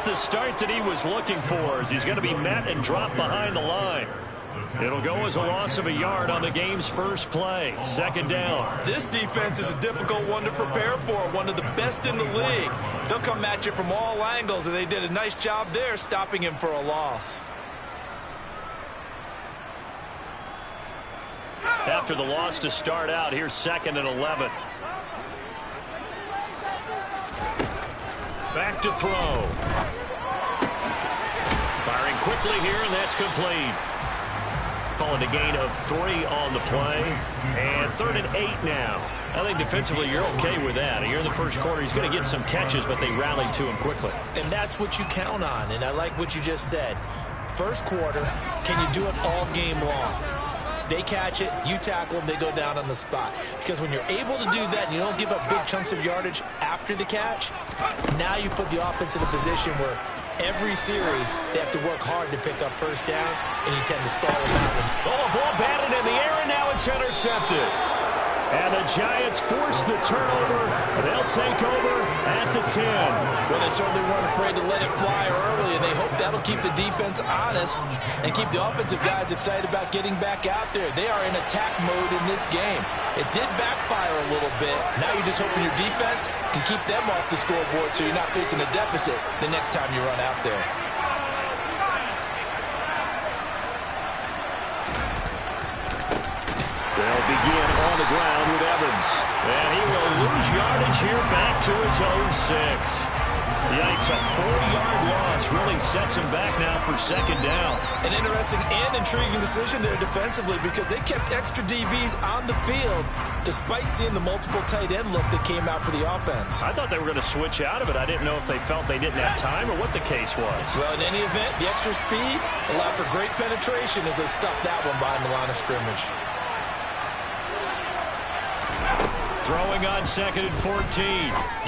get the start that he was looking for, as he's going to be met and dropped behind the line. It'll go as a loss of a yard on the game's first play. Second down. This defense is a difficult one to prepare for, one of the best in the league. They'll come at you from all angles, and they did a nice job there stopping him for a loss. After the loss to start out, here's 2nd and 11. Back to throw. Firing quickly here, and that's complete. Calling a gain of 3 on the play. And 3rd and 8 now. I think defensively you're okay with that. Here in the first quarter, he's going to get some catches, but they rallied to him quickly. And that's what you count on, and I like what you just said. First quarter, can you do it all game long? They catch it, you tackle them, they go down on the spot. Because when you're able to do that and you don't give up big chunks of yardage after the catch, now you put the offense in a position where every series they have to work hard to pick up first downs, and you tend to stall them out. Oh, a ball batted in the air, and now it's intercepted. And the Giants force the turnover. They'll take over at the 10. Well, they certainly weren't afraid to let it fly early, and they hope that'll keep the defense honest and keep the offensive guys excited about getting back out there. They are in attack mode in this game. It did backfire a little bit. Now you're just hoping your defense can keep them off the scoreboard so you're not facing a deficit the next time you run out there. They'll begin on the ground with Evans. And he will lose yardage here back to his own 6. Yikes, a 4-yard loss really sets him back now for 2nd down. An interesting and intriguing decision there defensively, because they kept extra DBs on the field despite seeing the multiple tight end look that came out for the offense. I thought they were going to switch out of it. I didn't know if they felt they didn't have time or what the case was. Well, in any event, the extra speed allowed for great penetration as they stuffed that one behind the line of scrimmage. Throwing on 2nd and 14.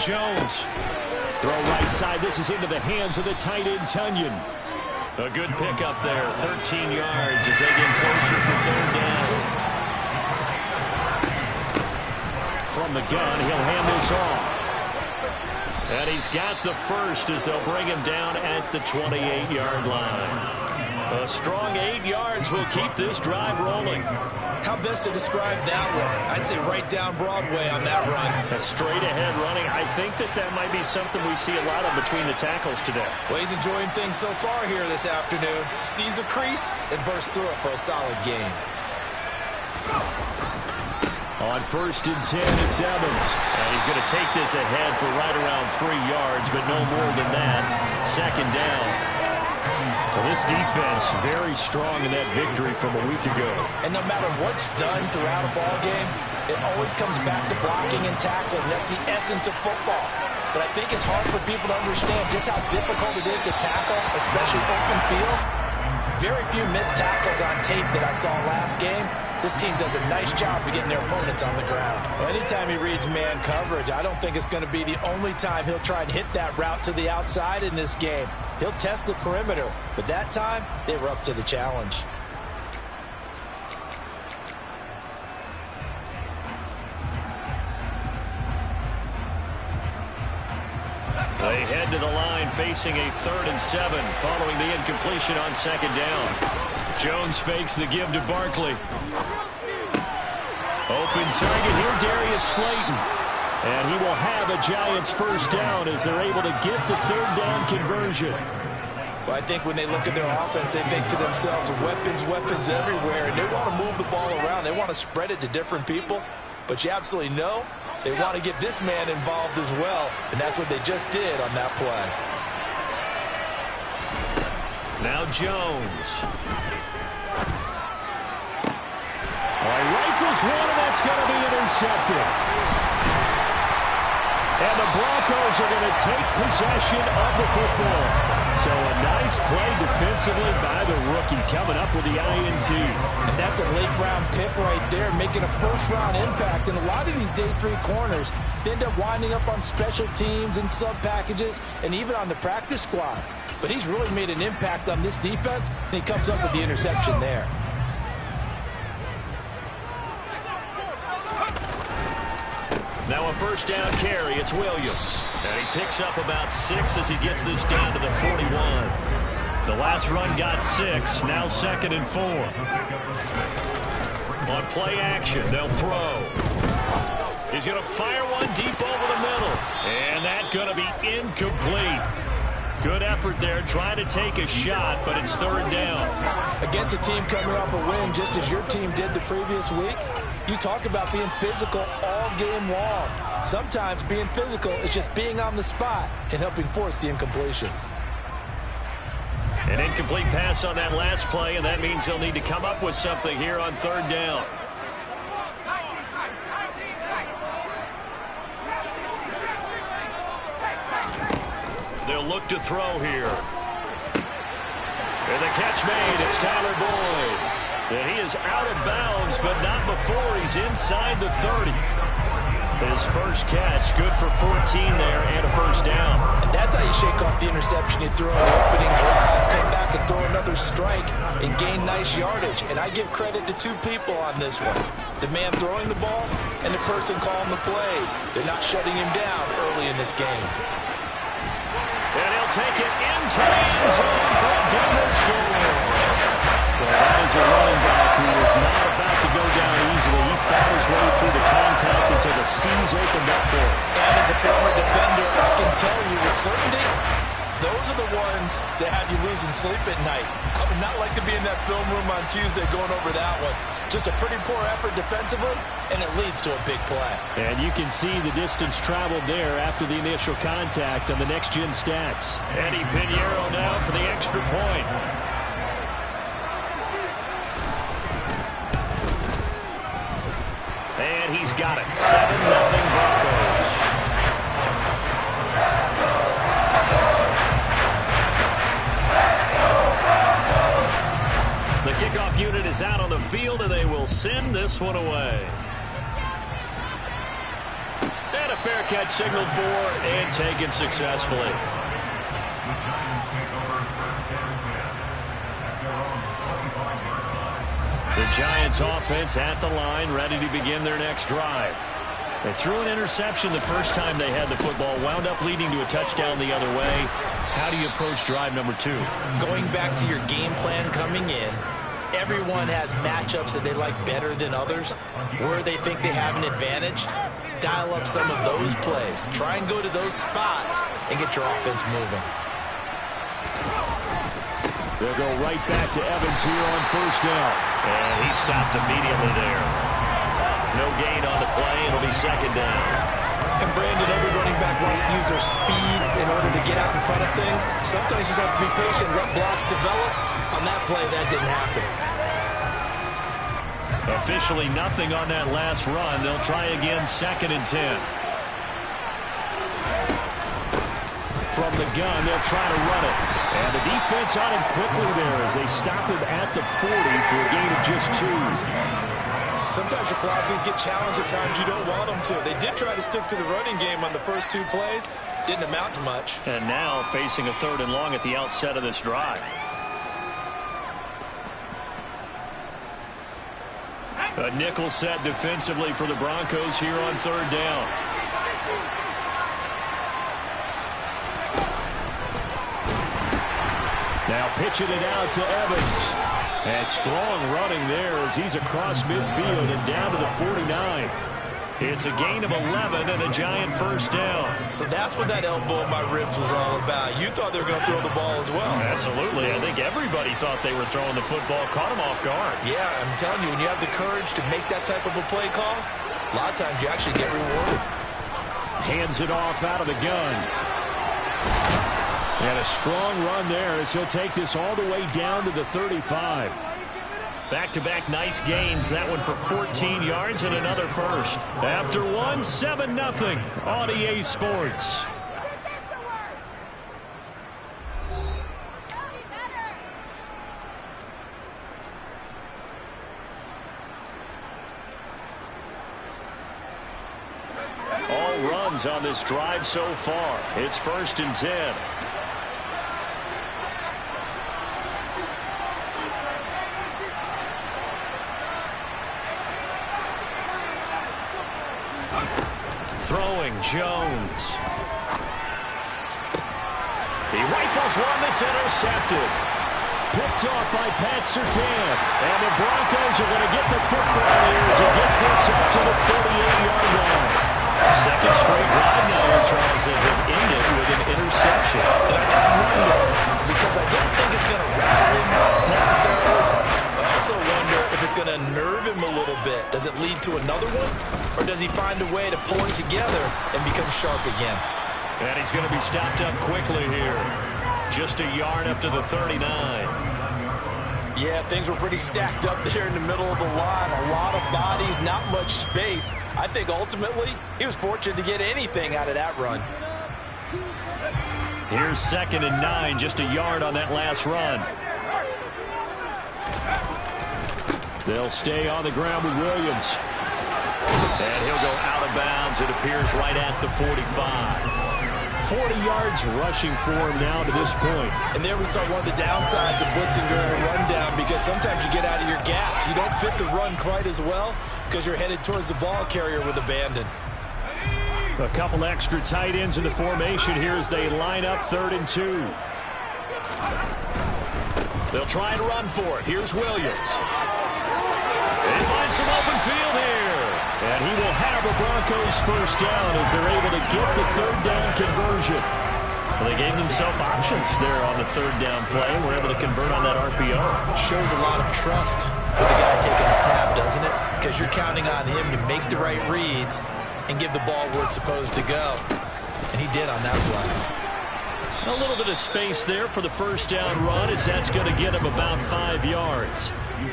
Jones. Throw right side. This is into the hands of the tight end, Tunyon. A good pickup there. 13 yards as they get closer for 3rd down. From the gun, he'll hand this off. And he's got the first as they'll bring him down at the 28-yard line. A strong 8 yards will keep this drive rolling. How best to describe that one? I'd say right down Broadway on that run. A straight-ahead running. I think that might be something we see a lot of between the tackles today. Well, he's enjoying things so far here this afternoon. Sees a crease and bursts through it for a solid gain. On 1st and 10, it's Evans. And he's going to take this ahead for right around 3 yards, but no more than that. 2nd down. Well, this defense very strong in that victory from a week ago. And no matter what's done throughout a ball game, it always comes back to blocking and tackling. That's the essence of football. But I think it's hard for people to understand just how difficult it is to tackle, especially open field. Very few missed tackles on tape that I saw last game. This team does a nice job of getting their opponents on the ground. Well, anytime he reads man coverage, I don't think it's going to be the only time he'll try and hit that route to the outside in this game. He'll test the perimeter, but that time, they were up to the challenge. They head to the line facing a 3rd and 7 following the incompletion on 2nd down. Jones fakes the give to Barkley. Open target here, Darius Slayton. And he will have a Giants first down as they're able to get the 3rd down conversion. Well, I think when they look at their offense, they think to themselves, weapons everywhere, and they want to move the ball around. They want to spread it to different people. But you absolutely know they want to get this man involved as well, and that's what they just did on that play. Now Jones. All right, rifles one, and that's going to be intercepted. And the Broncos are going to take possession of the football. So a nice play defensively by the rookie, coming up with the INT. And that's a late-round pick right there, making a first-round impact. And a lot of these day 3 corners end up winding up on special teams and sub-packages and even on the practice squad. But he's really made an impact on this defense, and he comes up with the interception there. Now a first down carry. It's Williams. And he picks up about 6 as he gets this down to the 41. The last run got 6. Now 2nd and 4. On play action, they'll throw. He's going to fire one deep over the middle. And that's going to be incomplete. Good effort there, trying to take a shot, but it's 3rd down. Against a team coming off a win, just as your team did the previous week, you talk about being physical all game long. Sometimes being physical is just being on the spot and helping force the incompletion. An incomplete pass on that last play, and that means they'll need to come up with something here on 3rd down. They'll look to throw here. And the catch made. It's Tyler Boyd. And he is out of bounds, but not before he's inside the 30. His first catch, good for 14 there and a first down. And that's how you shake off the interception you threw on the opening drive. Come back and throw another strike and gain nice yardage. And I give credit to 2 people on this one. The man throwing the ball and the person calling the plays. They're not shutting him down early in this game. And he'll take it into the end zone for a double score. Well, that is a running back who is not about to go down easily. He fought his way through the contact until the seams opened up for him. And as a former defender, I can tell you with certainty, those are the ones that have you losing sleep at night. I would not like to be in that film room on Tuesday going over that one. Just a pretty poor effort defensively, and it leads to a big play. And you can see the distance traveled there after the initial contact on the next-gen stats. Eddie Pinheiro now for the extra point. And he's got it. 7-0 Broncos. The kickoff unit is out on the field, and they will send this one away. And a fair catch signaled for and taken successfully. The Giants offense at the line, ready to begin their next drive. They threw an interception the first time they had the football, wound up leading to a touchdown the other way. How do you approach drive number 2? Going back to your game plan coming in, everyone has matchups that they like better than others, where they think they have an advantage. Dial up some of those plays. Try and go to those spots and get your offense moving. They'll go right back to Evans here on first down. And he stopped immediately there. No gain on the play. It'll be 2nd down. And Brandon, every running back wants to use their speed in order to get out in front of things. Sometimes you just have to be patient, let blocks develop. On that play, that didn't happen. Officially nothing on that last run. They'll try again 2nd and 10. From the gun, they'll try to run it. And the defense on him quickly there as they stop him at the 40 for a gain of just 2. Sometimes your philosophies get challenged at times you don't want them to. They did try to stick to the running game on the first 2 plays. Didn't amount to much. And now facing a 3rd and long at the outset of this drive. A nickel set defensively for the Broncos here on 3rd down. Now pitching it out to Evans. And strong running there as he's across midfield and down to the 49. It's a gain of 11 and a Giant first down. So that's what that elbow in my ribs was all about. You thought they were going to throw the ball as well. Absolutely. I think everybody thought they were throwing the football. Caught him off guard. Yeah, I'm telling you, when you have the courage to make that type of a play call, a lot of times you actually get rewarded. Hands it off out of the gun. And a strong run there as he'll take this all the way down to the 35. Back-to-back nice gains. That one for 14 yards and another first. After one, 7-0 on EA Sports. All runs on this drive so far. It's 1st and 10. Jones. He rifles one that's intercepted. Picked off by Pat Surtain. And the Broncos are going to get the football here as he gets this up to the 38-yard line. Second straight drive now here, Charles, that have ended with an interception. And I just wonder, because I don't think it's going to rattle him necessarily, but I also wonder if it's going to nerve him a little bit. Does it lead to another one? Or does he find a way to pull it together and become sharp again? And he's going to be stopped up quickly here. Just a yard up to the 39. Yeah, things were pretty stacked up there in the middle of the line. A lot of bodies, not much space. I think ultimately he was fortunate to get anything out of that run. Here's 2nd and 9, just a yard on that last run. They'll stay on the ground with Williams. And he'll go out of bounds, it appears, right at the 45. 40 yards rushing for him now to this point. And there we saw one of the downsides of blitzing during a rundown, because sometimes you get out of your gaps. You don't fit the run quite as well because you're headed towards the ball carrier with abandon. A couple extra tight ends in the formation here as they line up 3rd and 2. They'll try and run for it. Here's Williams. They find some open field here. And he will have a Broncos first down as they're able to get the 3rd down conversion. Well, they gave themselves options there on the 3rd down play and were able to convert on that RPO. Shows a lot of trust with the guy taking the snap, doesn't it? Because you're counting on him to make the right reads and give the ball where it's supposed to go. And he did on that play. A little bit of space there for the first down run, as that's going to get him about 5 yards.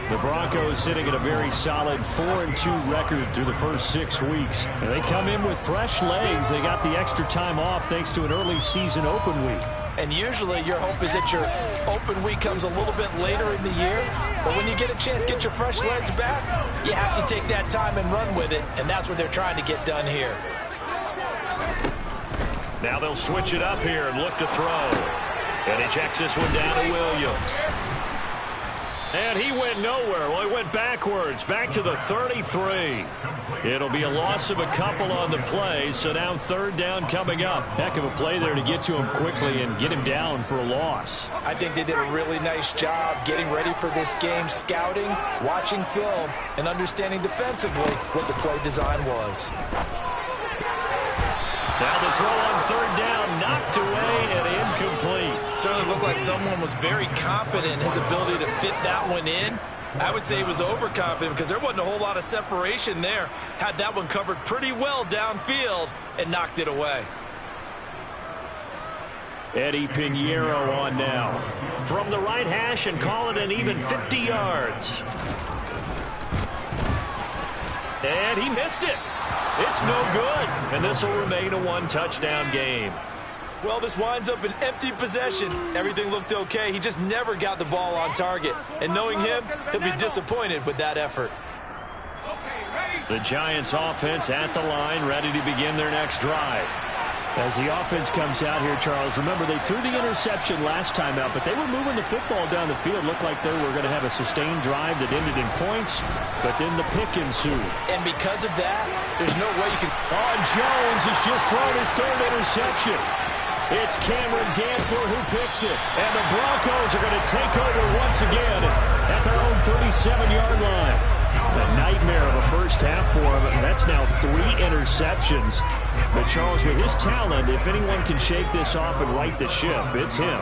The Broncos sitting at a very solid 4-2 record through the first 6 weeks. And they come in with fresh legs. They got the extra time off thanks to an early season open week. And usually your hope is that your open week comes a little bit later in the year. But when you get a chance to get your fresh legs back, you have to take that time and run with it. And that's what they're trying to get done here. Now they'll switch it up here and look to throw. And he checks this one down to Williams. And he went nowhere. Well, he went backwards, back to the 33. It'll be a loss of a couple on the play, so now 3rd down coming up. Heck of a play there to get to him quickly and get him down for a loss. I think they did a really nice job getting ready for this game, scouting, watching film, and understanding defensively what the play design was. Now the throw on 3rd down, knocked away and incomplete. Certainly looked like someone was very confident in his ability to fit that one in. I would say he was overconfident because there wasn't a whole lot of separation there. Had that one covered pretty well downfield and knocked it away. Eddie Pinheiro on now. From the right hash and call it an even 50 yards. And he missed it. It's no good, and this will remain a 1-touchdown game. Well, this winds up an empty possession. Everything looked okay. He just never got the ball on target. And knowing him, he'll be disappointed with that effort. The Giants offense at the line, ready to begin their next drive. As the offense comes out here, Charles, remember they threw the interception last time out, but they were moving the football down the field. Looked like they were going to have a sustained drive that ended in points, but then the pick ensued. And because of that, there's no way you can... Oh, Jones has just thrown his 3rd interception. It's Cameron Dantzler who picks it, and the Broncos are going to take over once again at their own 37-yard line. A nightmare of a first half for him. That's now 3 interceptions. But Charles, with his talent, if anyone can shake this off and right the ship, it's him.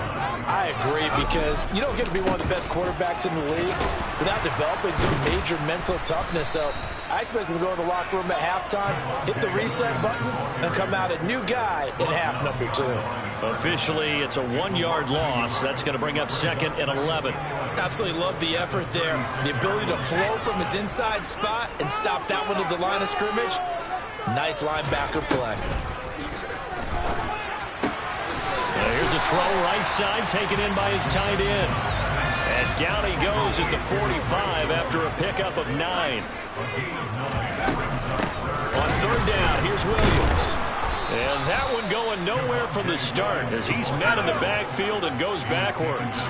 I agree, because you don't get to be one of the best quarterbacks in the league without developing some major mental toughness. So I expect him to go in the locker room at halftime, hit the reset button, and come out a new guy in half number 2. Officially, it's a 1-yard loss. That's going to bring up 2nd and 11. Absolutely love the effort there. The ability to flow from his inside spot and stop that one at the line of scrimmage. Nice linebacker play. Here's a throw right side, taken in by his tight end. And down he goes at the 45 after a pickup of 9. On 3rd down, here's Williams. And that one going nowhere from the start as he's met in the backfield and goes backwards.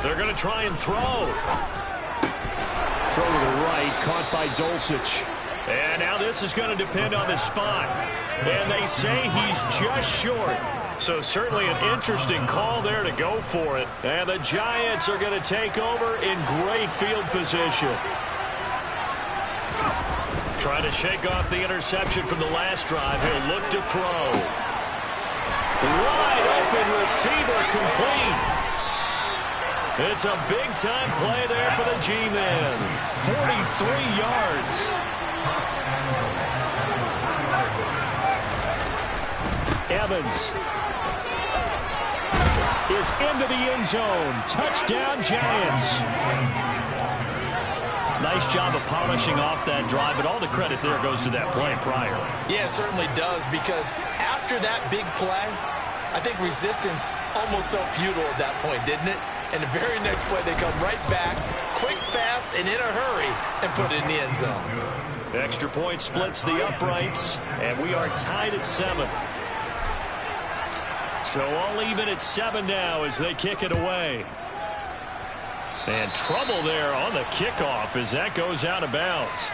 They're going to try and throw. throw to the right, caught by Dulcich. And now this is going to depend on the spot. And they say he's just short. So certainly an interesting call there to go for it. And the Giants are going to take over in great field position. Trying to shake off the interception from the last drive. He'll look to throw. Wide open receiver, complete. It's a big-time play there for the G-Men. 43 yards. Evans is into the end zone. Touchdown, Giants. Nice job of polishing off that drive, but all the credit there goes to that play prior. Yeah, it certainly does, because after that big play, I think resistance almost felt futile at that point, didn't it? And the very next play, they come right back, quick, fast, and in a hurry, and put it in the end zone. Extra point splits the uprights, and we are tied at 7. So all even at 7 now as they kick it away. And trouble there on the kickoff as that goes out of bounds.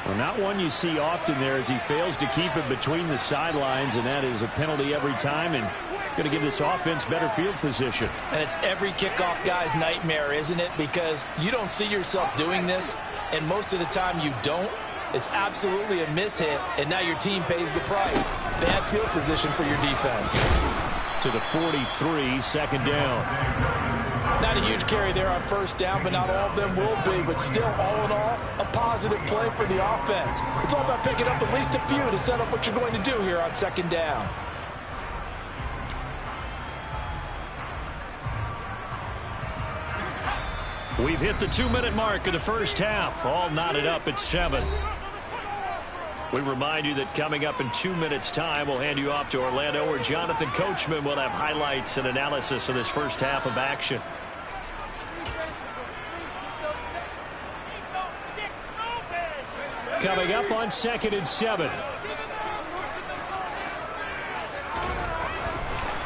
Well, not one you see often there as he fails to keep it between the sidelines, and that is a penalty every time and going to give this offense better field position. And it's every kickoff guy's nightmare, isn't it? Because you don't see yourself doing this, and most of the time you don't. It's absolutely a mishit, and now your team pays the price. Bad field position for your defense. To the 43, second down. Not a huge carry there on first down, but not all of them will be. But still, all in all, a positive play for the offense. It's all about picking up at least a few to set up what you're going to do here on second down. We've hit the 2-minute mark of the first half. All knotted up at 7. We remind you that coming up in 2 minutes' time, we'll hand you off to Orlando, where Jonathan Coachman will have highlights and analysis of this first half of action. Coming up on 2nd and 7.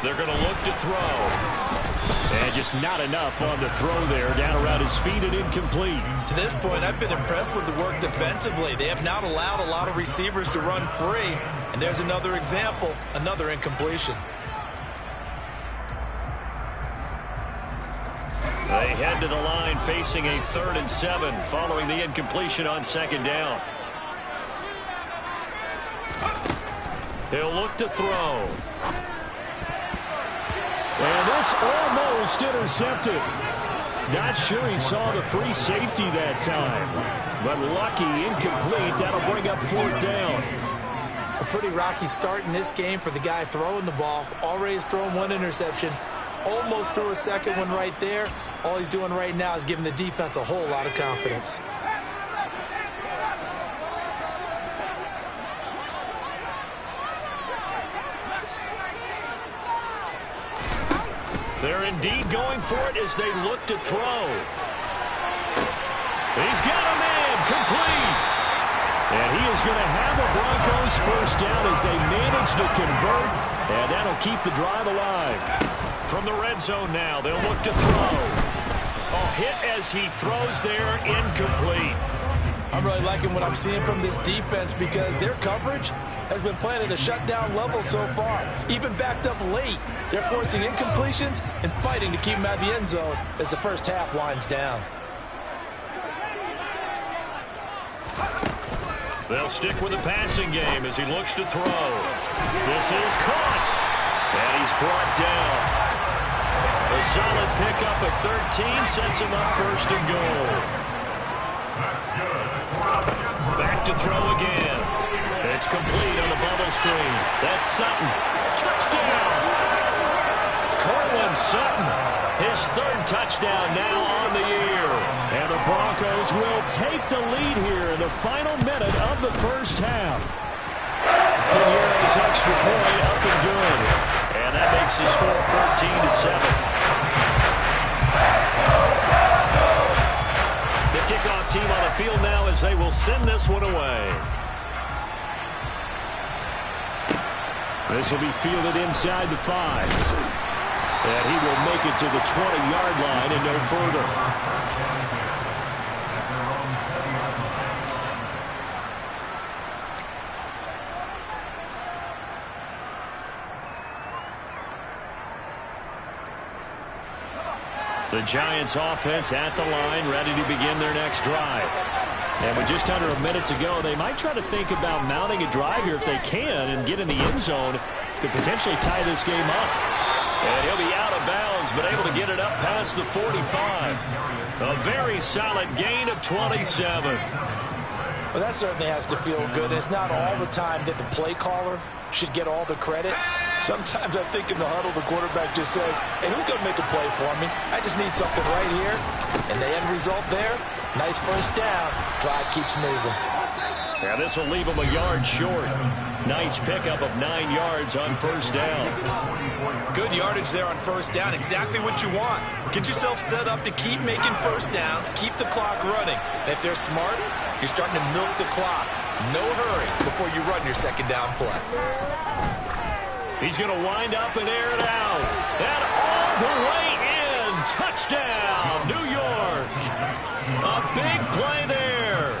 They're going to look to throw. And just not enough on the throw there. Down around his feet and incomplete. To this point, I've been impressed with the work defensively. They have not allowed a lot of receivers to run free. And there's another example, another incompletion. They head to the line facing a 3rd and 7 following the incompletion on 2nd down. He'll look to throw. And this almost intercepted. Not sure he saw the free safety that time. But lucky, incomplete. That'll bring up 4th down. A pretty rocky start in this game for the guy throwing the ball. Already has thrown 1 interception. Almost threw a second one right there. All he's doing right now is giving the defense a whole lot of confidence. They're indeed going for it as they look to throw. He's got a man, complete. And he is going to have the Broncos first down as they manage to convert. And that'll keep the drive alive. From the red zone now, they'll look to throw. A hit as he throws there, incomplete. I'm really liking what I'm seeing from this defense because their coverage has been playing at a shutdown level so far. Even backed up late, they're forcing incompletions and fighting to keep them out of the end zone as the first half winds down. They'll stick with the passing game as he looks to throw. This is caught. And he's brought down. A solid pickup at 13 sets him up 1st and goal. Back to throw again. It's complete on the bubble screen. That's Sutton. Touchdown! Cortland Sutton, his 3rd touchdown now on the year. And the Broncos will take the lead here in the final minute of the first half. Pinheiro's extra point up and good. And that makes the score 14-7. The kickoff team on the field now as they will send this one away. This will be fielded inside the 5. And he will make it to the 20-yard line and no further. The Giants offense at the line, ready to begin their next drive. And with just under a minute to go, they might try to think about mounting a drive here if they can and get in the end zone to potentially tie this game up. And he'll be out of bounds, but able to get it up past the 45. A very solid gain of 27. Well, that certainly has to feel good. It's not all the time that the play caller should get all the credit. Sometimes I think in the huddle, the quarterback just says, hey, who's going to make a play for me? I just need something right here. And the end result there, nice first down. Drive keeps moving. Yeah, this will leave him a yard short. Nice pickup of 9 yards on first down. Good yardage there on first down. Exactly what you want. Get yourself set up to keep making first downs, keep the clock running. And if they're smart, you're starting to milk the clock. No hurry before you run your second down play. He's going to wind up and air it out. And all the way in. Touchdown, New York. A big play there.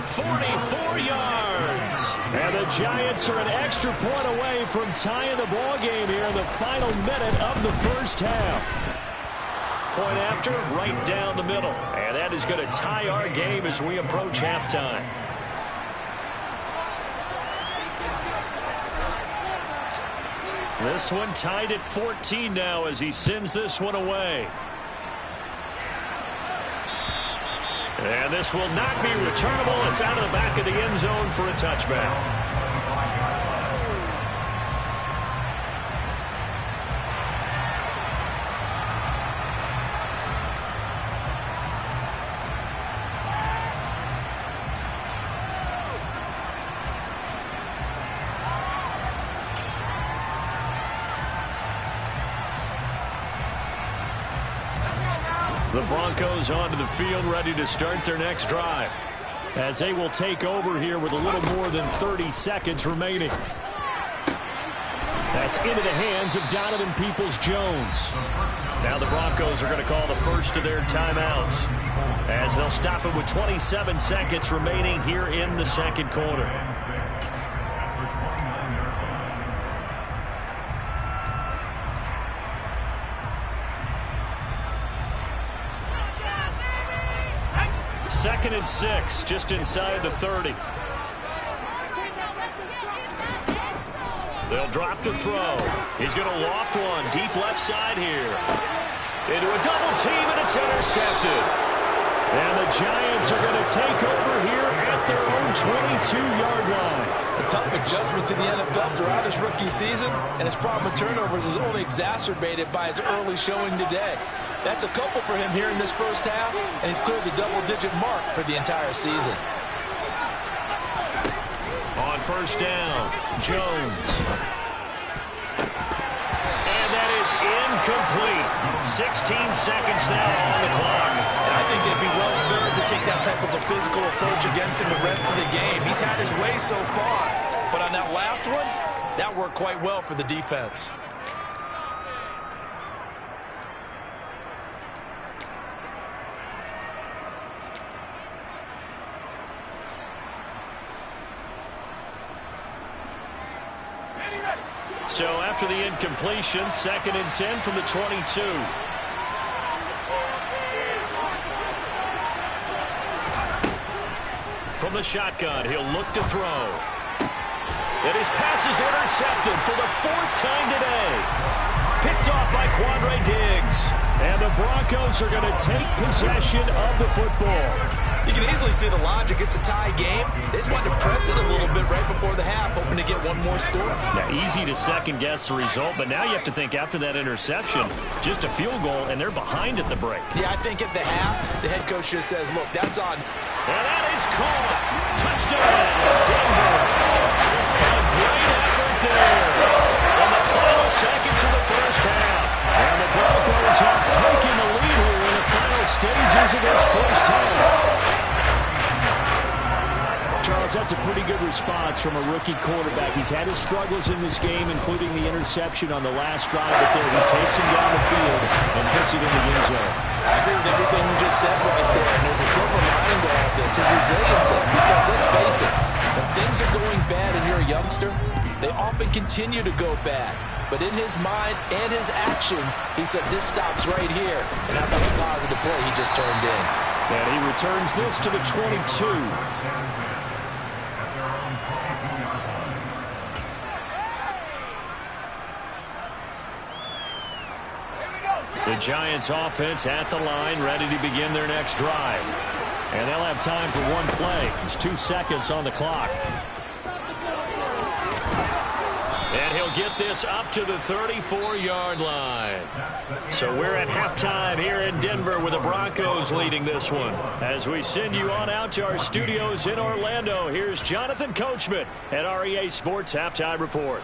44 yards. And the Giants are an extra point away from tying the ball game here in the final minute of the first half. Point after, right down the middle. And that is going to tie our game as we approach halftime. This one tied at 14 now as he sends this one away. And this will not be returnable. It's out of the back of the end zone for a touchback. The Broncos onto the field, ready to start their next drive, as they will take over here with a little more than 30 seconds remaining. That's into the hands of Donovan Peoples-Jones. Now the Broncos are going to call the first of their timeouts, as they'll stop it with 27 seconds remaining here in the second quarter. Second and 6, just inside the 30. They'll drop the throw. He's going to loft one deep left side here. Into a double team, and it's intercepted. And the Giants are going to take over here at their own 22-yard line. A tough adjustment to the NFL throughout his rookie season, and his problem with turnovers is only exacerbated by his early showing today. That's a couple for him here in this first half, and he's cleared the double-digit mark for the entire season. On first down, Jones. And that is incomplete. 16 seconds now on the clock. And I think they'd be well served to take that type of a physical approach against him the rest of the game. He's had his way so far, but on that last one, that worked quite well for the defense. So after the incompletion, second and 10 from the 22. From the shotgun, he'll look to throw. And his pass is intercepted for the 4th time today. Picked off by Quandre Diggs. And the Broncos are going to take possession of the football. You can easily see the logic. It's a tie game. They just wanted to press it a little bit right before the half, hoping to get one more score. Now, easy to second-guess the result, but now you have to think after that interception, just a field goal, and they're behind at the break. Yeah, I think at the half, the head coach just says, look, that's on. And that is caught. Touchdown, Denver. A great effort there. In the final seconds of the first half. And the Broncos have taken the lead here in the final stages of this first half. Charles, that's a pretty good response from a rookie quarterback. He's had his struggles in this game, including the interception on the last drive, but there he takes him down the field and puts it in the end zone. I agree with everything you just said right there, and there's a silver lining to all this, his resiliency, because let's face it, when things are going bad and you're a youngster, they often continue to go bad. but in his mind and his actions, he said this stops right here. And how about the positive play he just turned in? And he returns this to the 22. The Giants offense at the line, ready to begin their next drive. And they'll have time for one play. There's 2 seconds on the clock. And he'll get this up to the 34-yard line. So we're at halftime here in Denver with the Broncos leading this one. As we send you on out to our studios in Orlando, here's Jonathan Coachman at REA Sports Halftime Report.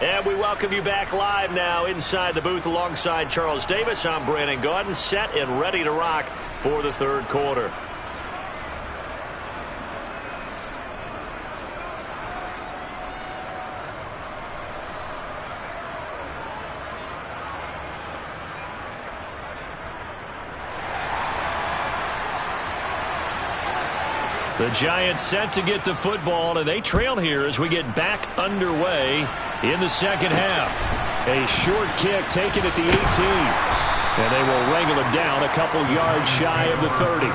And we welcome you back live now inside the booth alongside Charles Davis. I'm Brandon Gaudin, set and ready to rock for the third quarter. The Giants set to get the football, and they trail here as we get back underway in the second half. A short kick taken at the 18. And they will wrangle him down a couple yards shy of the 30.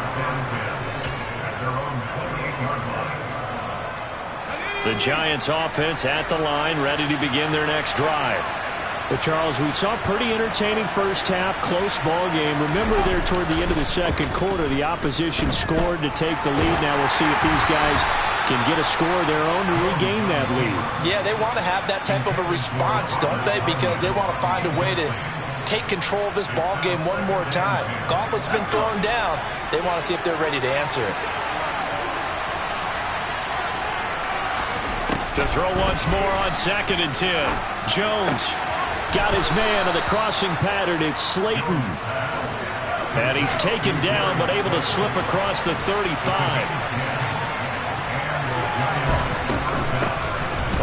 The Giants offense at the line, ready to begin their next drive. But, Charles, we saw a pretty entertaining first half, close ball game. Remember there toward the end of the second quarter, the opposition scored to take the lead. Now we'll see if these guys can get a score of their own to regain that lead. Yeah, they want to have that type of a response, don't they? Because they want to find a way to take control of this ball game one more time. Gauntlet's been thrown down. They want to see if they're ready to answer it. To throw once more on 2nd and 10. Jones got his man in the crossing pattern. It's Slayton. And he's taken down but able to slip across the 35.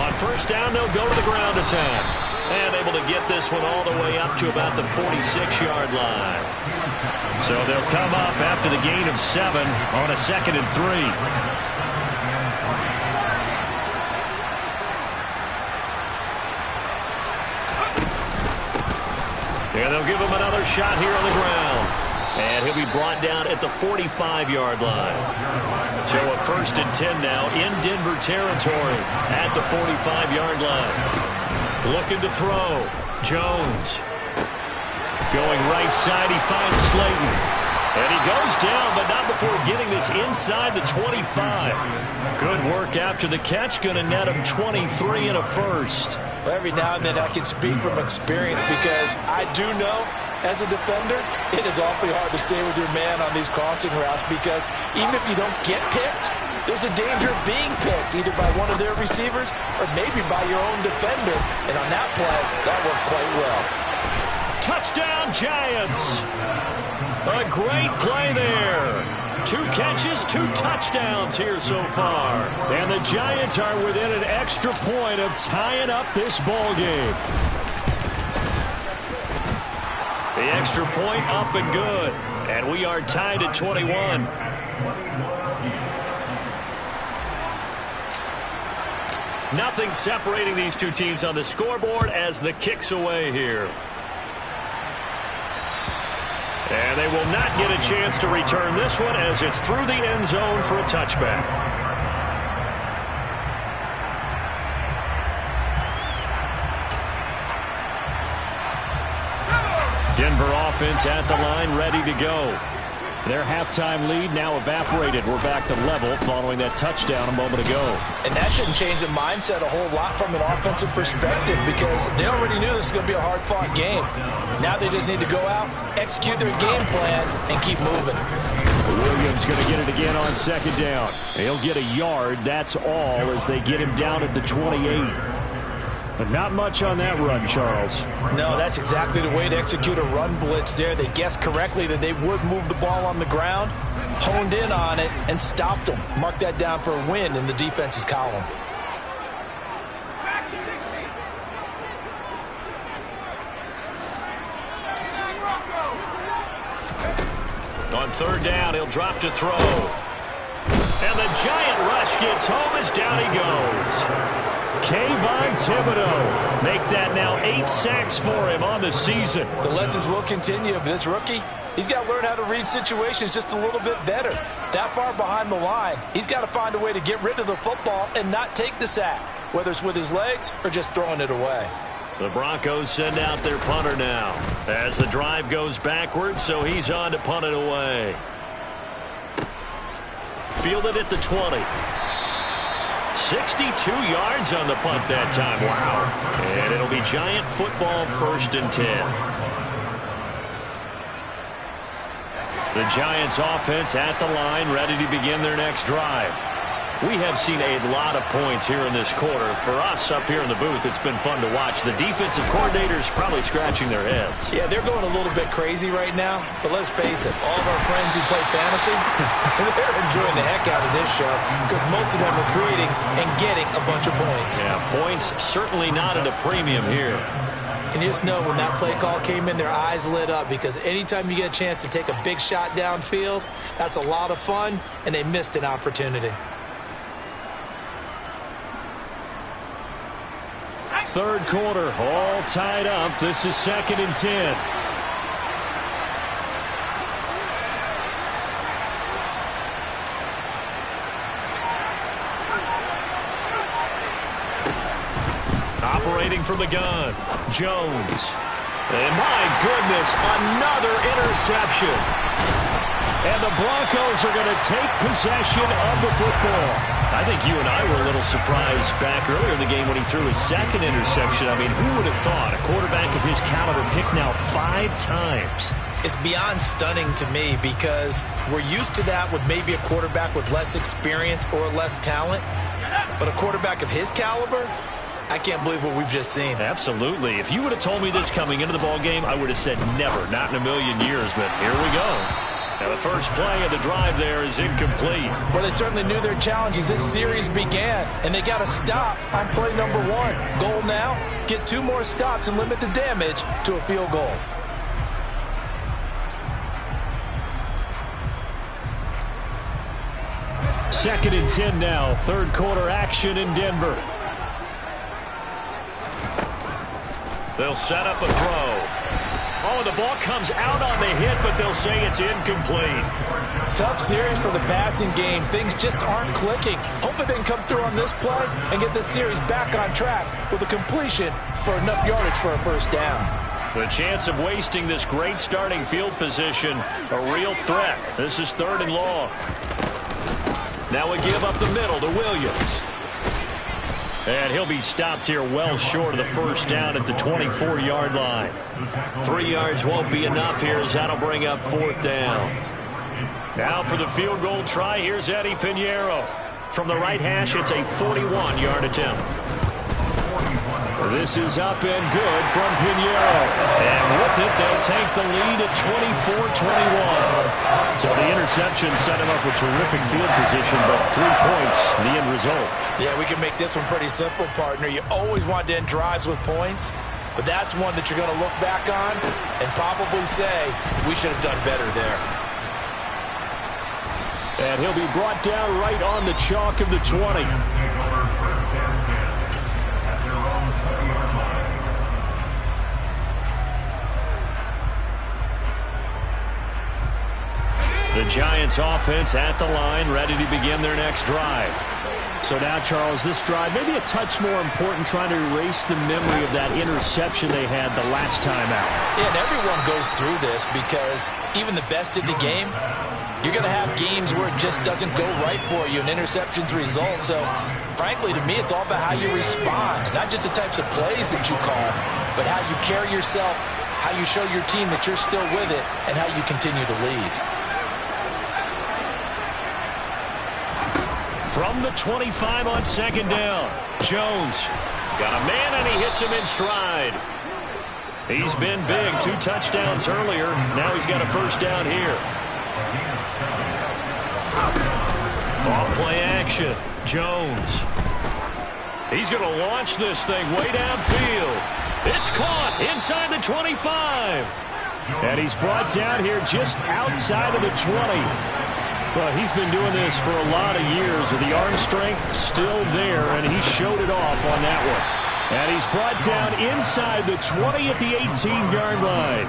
On first down, they'll go to the ground attack. And able to get this one all the way up to about the 46-yard line. So they'll come up after the gain of 7 on a 2nd and 3. And they'll give him another shot here on the ground. And he'll be brought down at the 45-yard line. So a 1st and 10 now in Denver territory at the 45-yard line. Looking to throw. Jones. Going right side, he finds Slayton. And he goes down, but not before getting this inside the 25. Good work after the catch. Going to net him 23 and a first. Well, every now and then I can speak from experience because I do know as a defender it is awfully hard to stay with your man on these crossing routes because even if you don't get picked, there's a danger of being picked either by one of their receivers or maybe by your own defender. And on that play, that worked quite well. Touchdown, Giants! A great play there. 2 catches, 2 touchdowns here so far. And the Giants are within an extra point of tying up this ball game. The extra point up and good. And we are tied at 21. Nothing separating these two teams on the scoreboard as the kick's away here. And they will not get a chance to return this one as it's through the end zone for a touchback. Denver offense at the line, ready to go. Their halftime lead now evaporated. We're back to level following that touchdown a moment ago. And that shouldn't change the mindset a whole lot from an offensive perspective because they already knew this was going to be a hard-fought game. Now they just need to go out, execute their game plan, and keep moving. Williams going to get it again on 2nd down. He'll get a yard, that's all, as they get him down at the 28. But not much on that run, Charles. No, that's exactly the way to execute a run blitz there. They guessed correctly that they would move the ball on the ground, honed in on it, and stopped them. Mark that down for a win in the defense's column. On third down, he'll drop to throw. And the giant rush gets home as down he goes. Kayvon Thibodeau make that now 8 sacks for him on the season. The lessons will continue of this rookie. He's got to learn how to read situations just a little bit better. That far behind the line, he's got to find a way to get rid of the football and not take the sack, whether it's with his legs or just throwing it away. The Broncos send out their punter now as the drive goes backwards, so he's on to punt it away. Fielded at the 20. 62 yards on the punt that time. Wow. And it'll be Giant football, 1st and 10. The Giants offense at the line, ready to begin their next drive. We have seen a lot of points here in this quarter. For us up here in the booth, it's been fun to watch. The defensive coordinators probably scratching their heads. Yeah, they're going a little bit crazy right now. But let's face it, all of our friends who play fantasy, they're enjoying the heck out of this show because most of them are creating and getting a bunch of points. Yeah, points certainly not at a premium here. And you just know when that play call came in, their eyes lit up because anytime you get a chance to take a big shot downfield, that's a lot of fun, and they missed an opportunity. Third quarter, all tied up. This is 2nd and 10. Operating from the gun, Jones. And my goodness, another interception. And the Broncos are going to take possession of the football. I think you and I were a little surprised back earlier in the game when he threw his 2nd interception. I mean, who would have thought a quarterback of his caliber picked now 5 times? It's beyond stunning to me because we're used to that with maybe a quarterback with less experience or less talent. But a quarterback of his caliber, I can't believe what we've just seen. Absolutely. If you would have told me this coming into the ballgame, I would have said never, not in a million years. But here we go. Now the first play of the drive there is incomplete. Well, they certainly knew their challenge as this series began, and they got to stop on play number 1. Goal now, get 2 more stops and limit the damage to a field goal. Second and 10 now, third quarter action in Denver. They'll set up a throw. Oh, the ball comes out on the hit, but they'll say it's incomplete. Tough series for the passing game. Things just aren't clicking. Hoping they can come through on this play and get this series back on track with a completion for enough yardage for a first down. The chance of wasting this great starting field position, a real threat. This is 3rd and long. Now we give up the middle to Williams. And he'll be stopped here well short of the first down at the 24-yard line. 3 yards won't be enough here as that'll bring up 4th down. Now for the field goal try, here's Eddie Pinheiro. From the right hash, it's a 41-yard attempt. This is up and good from Pinheiro. And with it, they'll take the lead at 24-21. So the interception set him up with terrific field position, but 3 points, the end result. Yeah, we can make this one pretty simple, partner. You always want to end drives with points, but that's one that you're going to look back on and probably say, we should have done better there. And he'll be brought down right on the chalk of the 20. The Giants offense at the line, ready to begin their next drive. So now, Charles, this drive maybe a touch more important, trying to erase the memory of that interception they had the last time out. Yeah, and everyone goes through this because even the best in the game, you're going to have games where it just doesn't go right for you, and interceptions result. So, frankly, to me, it's all about how you respond, not just the types of plays that you call, but how you carry yourself, how you show your team that you're still with it, and how you continue to lead. From the 25 on 2nd down, Jones got a man and he hits him in stride. He's been big, 2 touchdowns earlier. Now he's got a first down here. Off play action, Jones. He's going to launch this thing way downfield. It's caught inside the 25. And he's brought down here just outside of the 20. Well, he's been doing this for a lot of years with the arm strength still there, and he showed it off on that one. And he's brought down inside the 20 at the 18-yard line.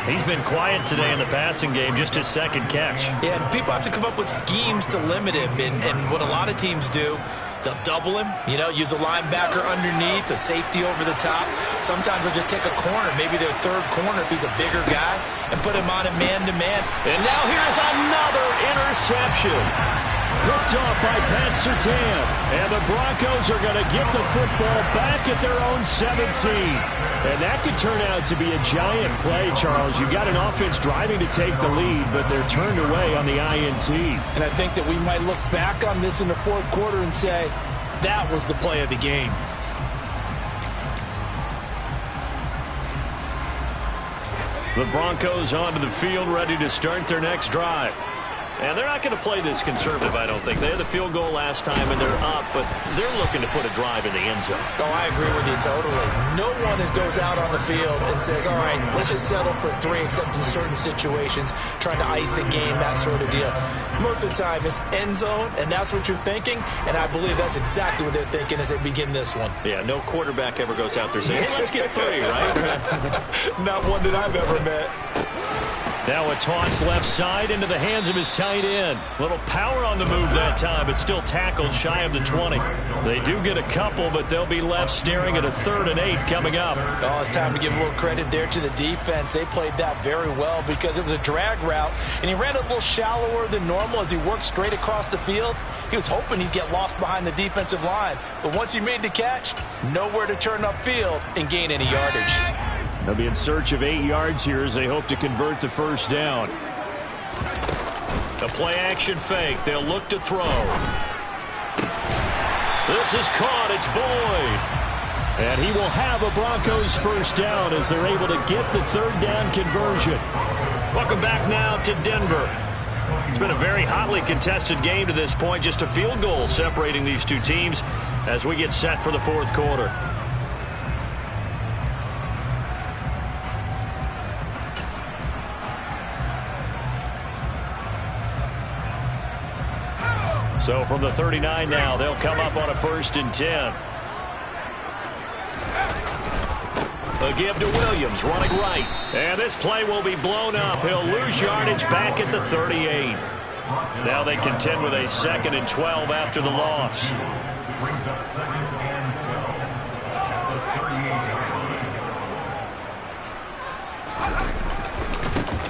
He's been quiet today in the passing game, just his second catch. Yeah, and people have to come up with schemes to limit him, and what a lot of teams do, they'll double him, use a linebacker underneath, a safety over the top. Sometimes they'll just take a corner, maybe their third corner if he's a bigger guy, and put him on a man-to-man. And now here's another interception. Picked off by Pat Surtain. And the Broncos are going to get the football back at their own 17. And that could turn out to be a giant play, Charles. You've got an offense driving to take the lead, but they're turned away on the INT. And I think that we might look back on this in the fourth quarter and say, that was the play of the game. The Broncos onto the field, ready to start their next drive. And they're not going to play this conservative, I don't think. They had the field goal last time, and they're up, but they're looking to put a drive in the end zone. Oh, I agree with you totally. No one goes out on the field and says, all right, let's just settle for 3, except in certain situations, trying to ice a game, that sort of deal. Most of the time, it's end zone, and that's what you're thinking, and I believe that's exactly what they're thinking as they begin this one. Yeah, no quarterback ever goes out there saying, hey, let's get 3, right? Not one that I've ever met. Now a toss left side into the hands of his tight end. Little power on the move that time, but still tackled shy of the 20. They do get a couple, but they'll be left staring at a 3rd and 8 coming up. Oh, it's time to give a little credit there to the defense. They played that very well because it was a drag route, and he ran a little shallower than normal as he worked straight across the field. He was hoping he'd get lost behind the defensive line, but once he made the catch, nowhere to turn upfield and gain any yardage. They'll be in search of 8 yards here as they hope to convert the first down. A play-action fake. They'll look to throw. This is caught. It's Boyd. And he will have a Broncos first down as they're able to get the 3rd down conversion. Welcome back now to Denver. It's been a very hotly contested game to this point. Just a field goal separating these two teams as we get set for the fourth quarter. So from the 39 now, they'll come up on a 1st and 10. A give to Williams, running right. And this play will be blown up. He'll lose yardage back at the 38. Now they contend with a 2nd and 12 after the loss.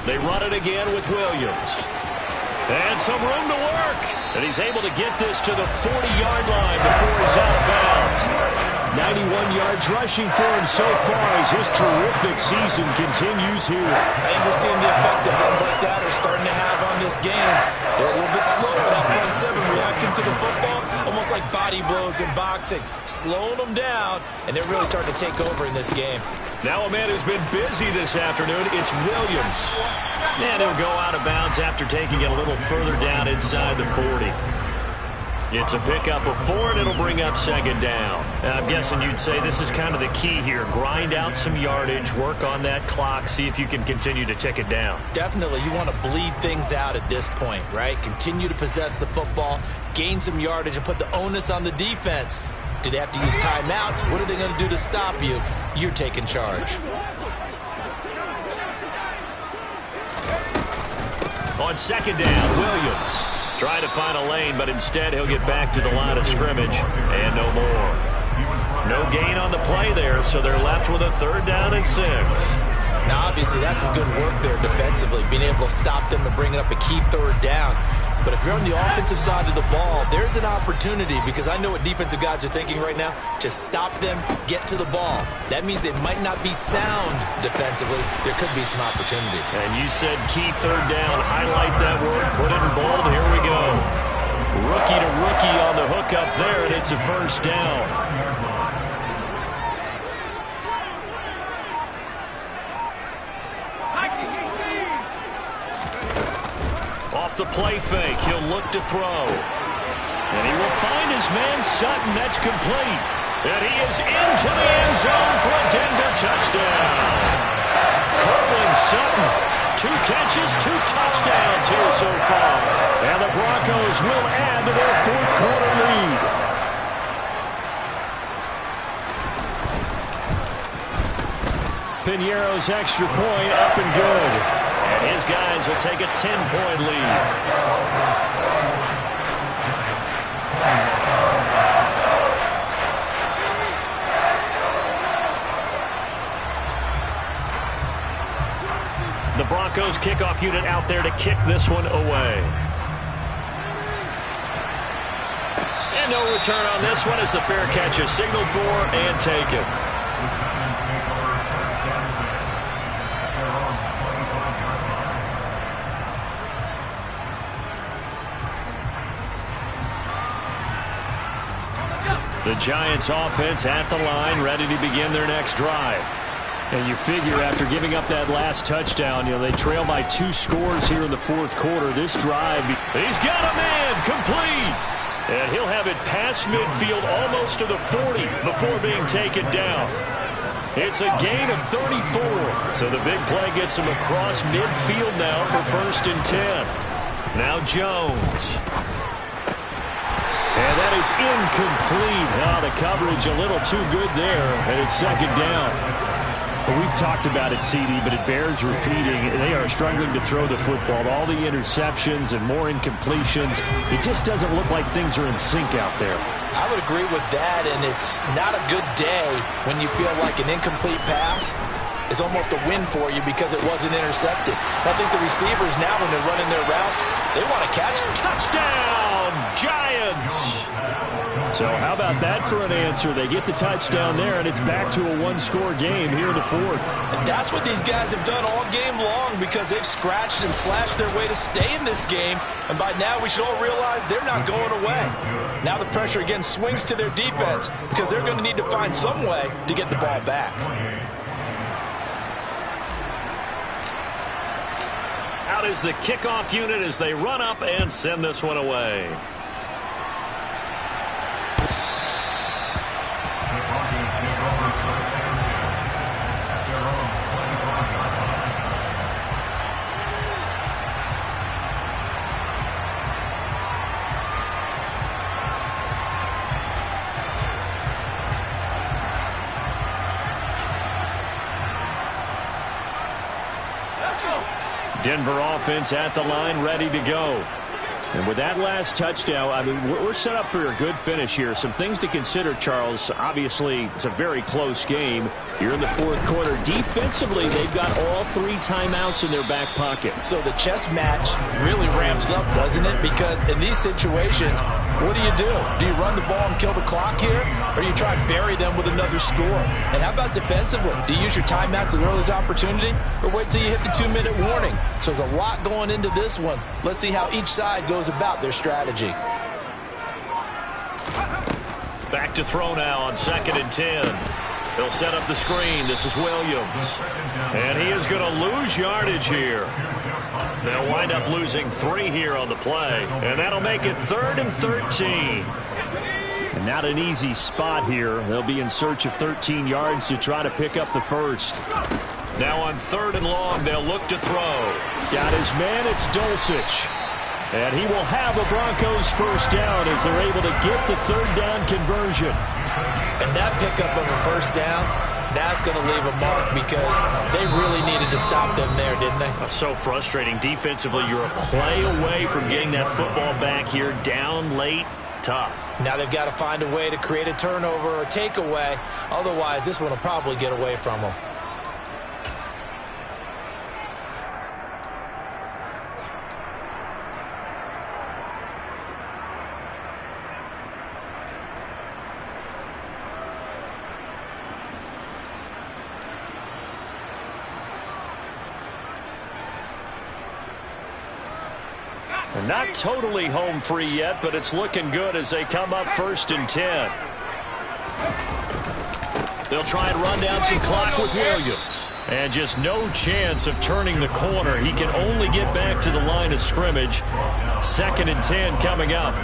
They run it again with Williams. And some room to work. And he's able to get this to the 40-yard line before he's out of bounds. 91 yards rushing for him so far as his terrific season continues here. I think we're seeing the effect that runs like that are starting to have on this game. They're a little bit slow with that front 7 reacting to the football, almost like body blows in boxing, slowing them down, and they're really starting to take over in this game. Now a man who's been busy this afternoon, it's Williams. And he'll go out of bounds after taking it a little further down inside the 40. It's a pickup of 4, and it'll bring up 2nd down. I'm guessing you'd say this is kind of the key here. Grind out some yardage, work on that clock, see if you can continue to tick it down. Definitely, you want to bleed things out at this point, right? Continue to possess the football, gain some yardage, and put the onus on the defense. Do they have to use timeouts? What are they going to do to stop you? You're taking charge. On 2nd down, Williams. Trying to find a lane, but instead he'll get back to the line of scrimmage. And no more. No gain on the play there, so they're left with a 3rd down and 6. Now, obviously, that's some good work there defensively, being able to stop them and bringing up a key 3rd down. But if you're on the offensive side of the ball, there's an opportunity because I know what defensive guys are thinking right now. Just stop them, get to the ball. That means they might not be sound defensively. There could be some opportunities. And you said key 3rd down. Highlight that word. Put it in bold. Here we go. Rookie to rookie on the hook up there, and it's a 1st down. Off the play fake, he'll look to throw. And he will find his man Sutton. That's complete. And he is into the end zone for a Denver touchdown. Cortland Sutton. 2 catches, 2 touchdowns here so far. And the Broncos will add to their fourth quarter lead. Piñeiro's extra point up and good. And his guys will take a 10-point lead. The Broncos kickoff unit out there to kick this one away. And no return on this one as the fair catch is signaled for and taken. The Giants offense at the line, ready to begin their next drive. And you figure after giving up that last touchdown, they trail by 2 scores here in the fourth quarter. This drive, he's got a man complete. And he'll have it past midfield almost to the 40 before being taken down. It's a gain of 34. So the big play gets him across midfield now for 1st and 10. Now Jones. And that is incomplete. The coverage a little too good there, and it's 2nd down. We've talked about it, CD, but it bears repeating. They are struggling to throw the football. All the interceptions and more incompletions. It just doesn't look like things are in sync out there. I would agree with that, and it's not a good day when you feel like an incomplete pass is almost a win for you because it wasn't intercepted. I think the receivers now, when they're running their routes, they want to catch. Touchdown, Giants! So how about that for an answer? They get the touchdown there, and it's back to a 1-score game here in the fourth. And that's what these guys have done all game long because they've scratched and slashed their way to stay in this game. And by now, we should all realize they're not going away. Now the pressure again swings to their defense because they're going to need to find some way to get the ball back. Out is the kickoff unit as they run up and send this one away. Denver offense at the line, ready to go. And with that last touchdown, I mean, we're set up for a good finish here. Some things to consider, Charles. Obviously, it's a very close game. Here in the fourth quarter, defensively, they've got all 3 timeouts in their back pocket. So the chess match really ramps up, doesn't it? Because in these situations, what do? Do you run the ball and kill the clock here? Or do you try and bury them with another score? And how about defensively? Do you use your timeouts at the earliest opportunity? Or wait till you hit the 2-minute warning? So there's a lot going into this one. Let's see how each side goes about their strategy. Back to throw now on 2nd and 10. He'll set up the screen. This is Williams. And he is going to lose yardage here. They'll wind up losing 3 here on the play. And that'll make it 3rd and 13. And not an easy spot here. They'll be in search of 13 yards to try to pick up the first. Now on 3rd and long, they'll look to throw. Got his man. It's Dulcich. And he will have a Broncos first down as they're able to get the 3rd down conversion. And that pickup of a first down, that's going to leave a mark because they really needed to stop them there, didn't they? So frustrating. Defensively, you're a play away from getting that football back here. Down late, tough. Now they've got to find a way to create a turnover or takeaway. Otherwise, this one will probably get away from them. They're not totally home free yet, but it's looking good as they come up 1st and 10. They'll try and run down some clock with Williams. And just no chance of turning the corner. He can only get back to the line of scrimmage. 2nd and 10 coming up.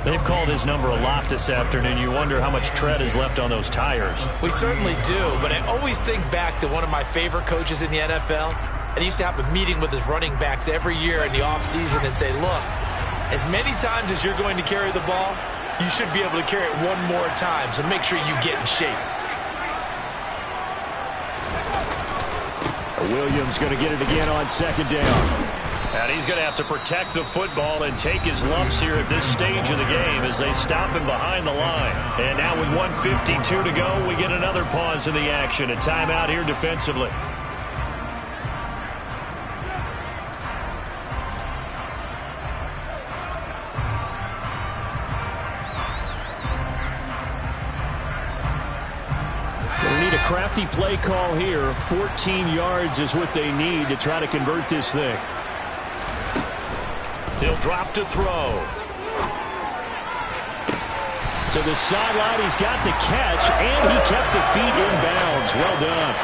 They've called his number a lot this afternoon. You wonder how much tread is left on those tires. We certainly do, but I always think back to one of my favorite coaches in the NFL, and he used to have a meeting with his running backs every year in the offseason and say, look, as many times as you're going to carry the ball, you should be able to carry it one more time, so make sure you get in shape. Williams going to get it again on second down. And he's going to have to protect the football and take his lumps here at this stage of the game as they stop him behind the line. And now with 1:52 to go, we get another pause in the action. A timeout here defensively. They need a crafty play call here. 14 yards is what they need to try to convert this thing. He'll drop to throw. To the sideline, he's got the catch, and he kept the feet in bounds. Well done.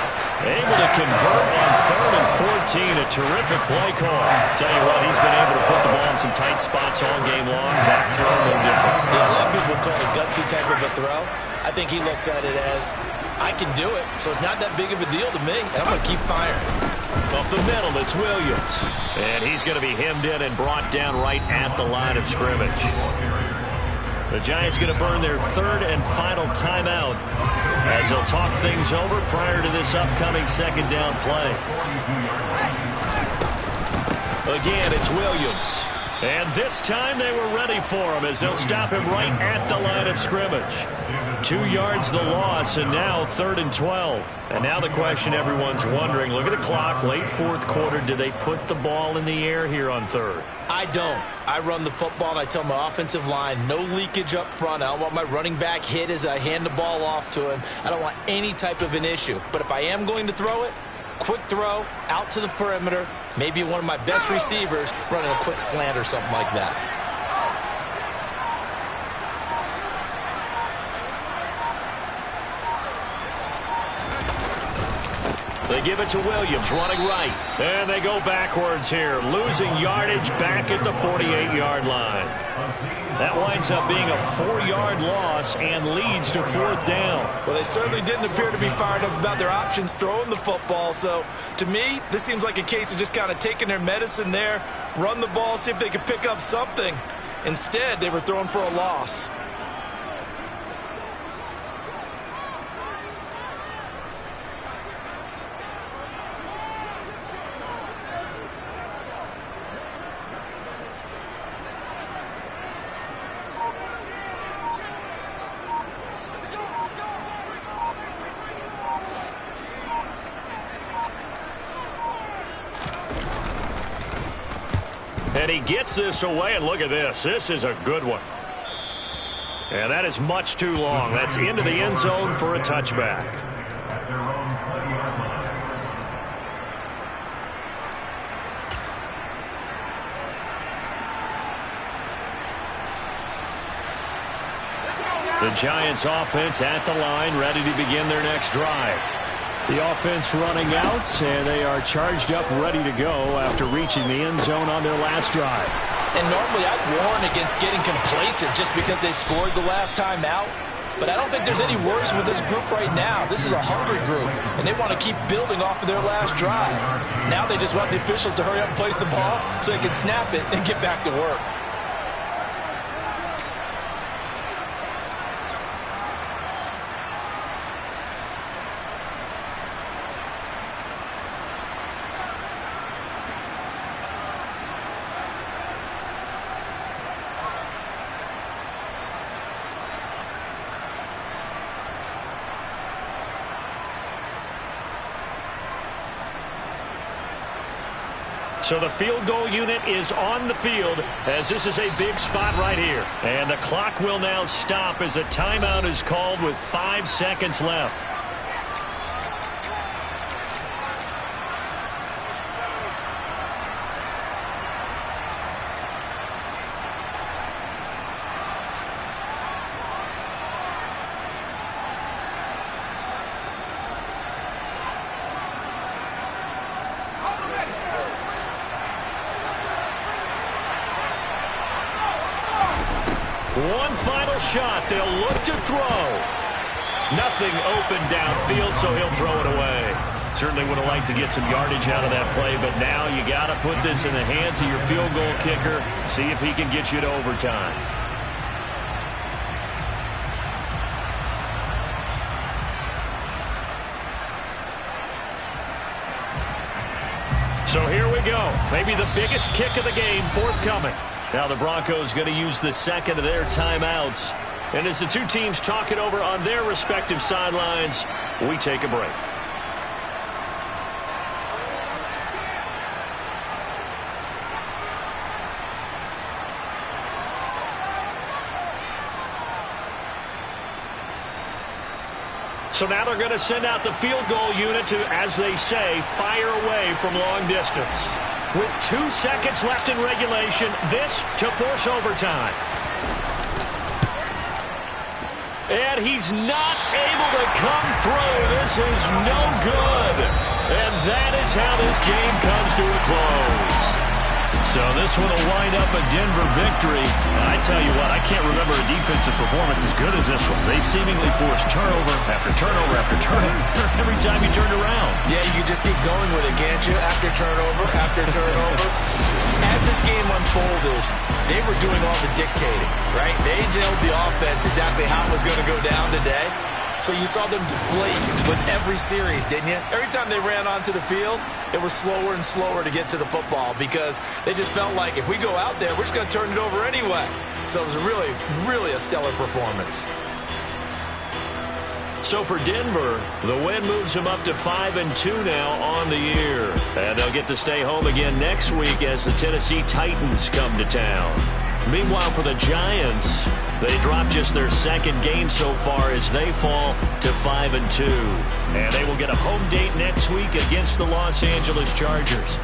Able to convert on 3rd and 14. A terrific play call. Tell you what, he's been able to put the ball in some tight spots all game long. That throw, no different. Yeah, a lot of people call it a gutsy type of a throw. I think he looks at it as, I can do it, so it's not that big of a deal to me. I'm going to keep firing. Up the middle, it's Williams. And he's going to be hemmed in and brought down right at the line of scrimmage. The Giants going to burn their 3rd and final timeout as they'll talk things over prior to this upcoming second down play. Again, it's Williams. And this time they were ready for him as they'll stop him right at the line of scrimmage. 2 yards the loss, and now 3rd and 12. And now the question everyone's wondering, look at the clock, late 4th quarter, do they put the ball in the air here on 3rd? I don't. I run the football, and I tell my offensive line, no leakage up front. I don't want my running back hit as I hand the ball off to him. I don't want any type of an issue. But if I am going to throw it, quick throw, out to the perimeter, maybe one of my best receivers running a quick slant or something like that. They give it to Williams, running right. And they go backwards here, losing yardage back at the 48-yard line. That winds up being a 4-yard loss and leads to 4th down. Well, they certainly didn't appear to be fired up about their options throwing the football. So, to me, this seems like a case of just kind of taking their medicine there, run the ball, see if they could pick up something. Instead, they were throwing for a loss. And he gets this away, and look at this. This is a good one. And that is much too long. That's into the end zone for a touchback. The Giants offense at the line, ready to begin their next drive. The offense running out, and they are charged up, ready to go after reaching the end zone on their last drive. And normally I'd warn against getting complacent just because they scored the last time out. But I don't think there's any worries with this group right now. This is a hungry group, and they want to keep building off of their last drive. Now they just want the officials to hurry up and place the ball so they can snap it and get back to work. So the field goal unit is on the field as this is a big spot right here. And the clock will now stop as a timeout is called with 5 seconds left. One final shot. They'll look to throw. Nothing open downfield, so he'll throw it away. Certainly would have liked to get some yardage out of that play, but now you got to put this in the hands of your field goal kicker. See if he can get you to overtime. So here we go. Maybe the biggest kick of the game forthcoming. Now the Broncos going to use the second of their timeouts. And as the two teams talk it over on their respective sidelines, we take a break. So now they're going to send out the field goal unit to, as they say, fire away from long distance. With 2 seconds left in regulation, this to force overtime. And he's not able to come through. This is no good. And that is how this game comes to a close. So this one will wind up a Denver victory. I tell you what, I can't remember a defensive performance as good as this one. They seemingly forced turnover after turnover after turnover every time you turned around. Yeah, you just keep going with it, can't you? After turnover, after turnover. As this game unfolded, they were doing all the dictating, right? They told the offense exactly how it was going to go down today. So you saw them deflate with every series, didn't you? Every time they ran onto the field, it was slower and slower to get to the football because they just felt like if we go out there, we're just going to turn it over anyway. So it was really, really a stellar performance. So for Denver, the win moves them up to 5-2 now on the year. And they'll get to stay home again next week as the Tennessee Titans come to town. Meanwhile, for the Giants, they drop just their second game so far as they fall to 5-2. And they will get a home date next week against the Los Angeles Chargers.